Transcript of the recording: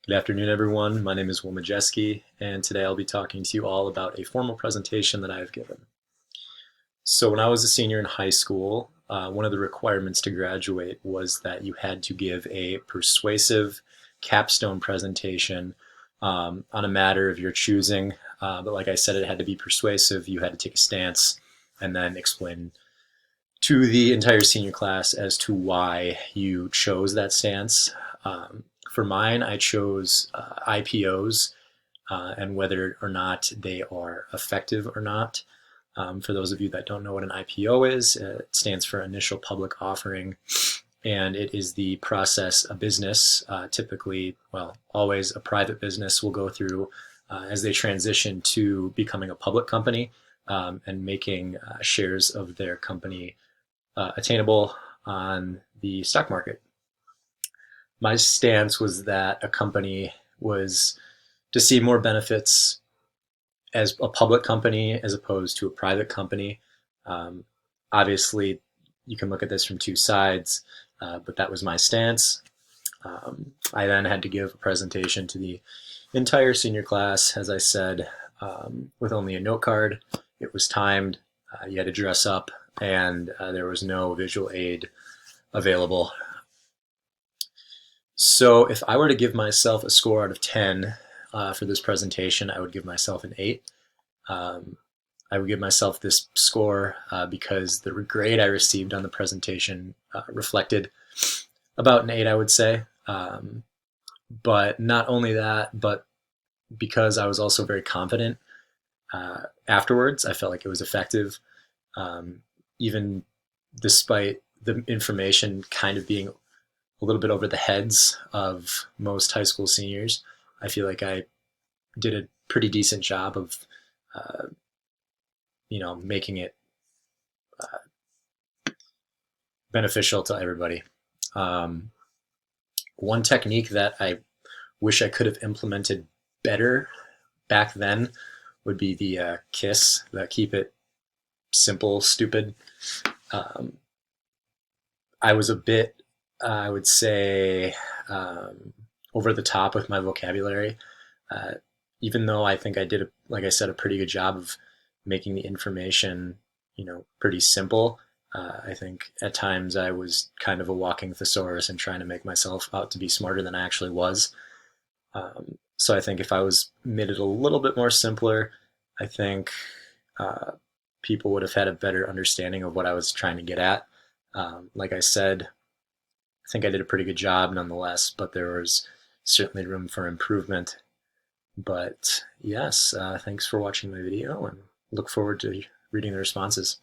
Good afternoon, everyone. My name is Will Majeski, and today I'll be talking to you all about a formal presentation that I have given. So when I was a senior in high school, one of the requirements to graduate was that you had to give a persuasive capstone presentation on a matter of your choosing. But like I said, it had to be persuasive. You had to take a stance and then explain to the entire senior class as to why you chose that stance. For mine, I chose IPOs and whether or not they are effective or not. For those of you that don't know what an IPO is, it stands for Initial Public Offering, and it is the process a business, typically, well, always a private business, will go through as they transition to becoming a public company and making shares of their company attainable on the stock market. My stance was that a company was to see more benefits as a public company as opposed to a private company. Um, Obviously, you can look at this from two sides, but that was my stance. I then had to give a presentation to the entire senior class, as I said, with only a note card. It was timed. You had to dress up, and there was no visual aid available. So if I were to give myself a score out of 10 for this presentation, I would give myself an 8. Um, I would give myself this score because the grade I received on the presentation reflected about an 8, I would say. But not only that, but because I was also very confident afterwards, I felt like it was effective, even despite the information kind of being a little bit over the heads of most high school seniors. I feel like I did a pretty decent job of, uh, making it beneficial to everybody. Um, One technique that I wish I could have implemented better back then would be the KISS, the keep it simple, stupid. Um, I was a bit, I would say, over the top with my vocabulary. Uh, Even though I think I did, like I said, a pretty good job of making the information, pretty simple. I think at times I was kind of a walking thesaurus and trying to make myself out to be smarter than I actually was. So I think if I was made it a little bit more simpler, I think uh, people would have had a better understanding of what I was trying to get at. Like I said, I think I did a pretty good job nonetheless, but there was certainly room for improvement. But yes, thanks for watching my video and look forward to reading the responses.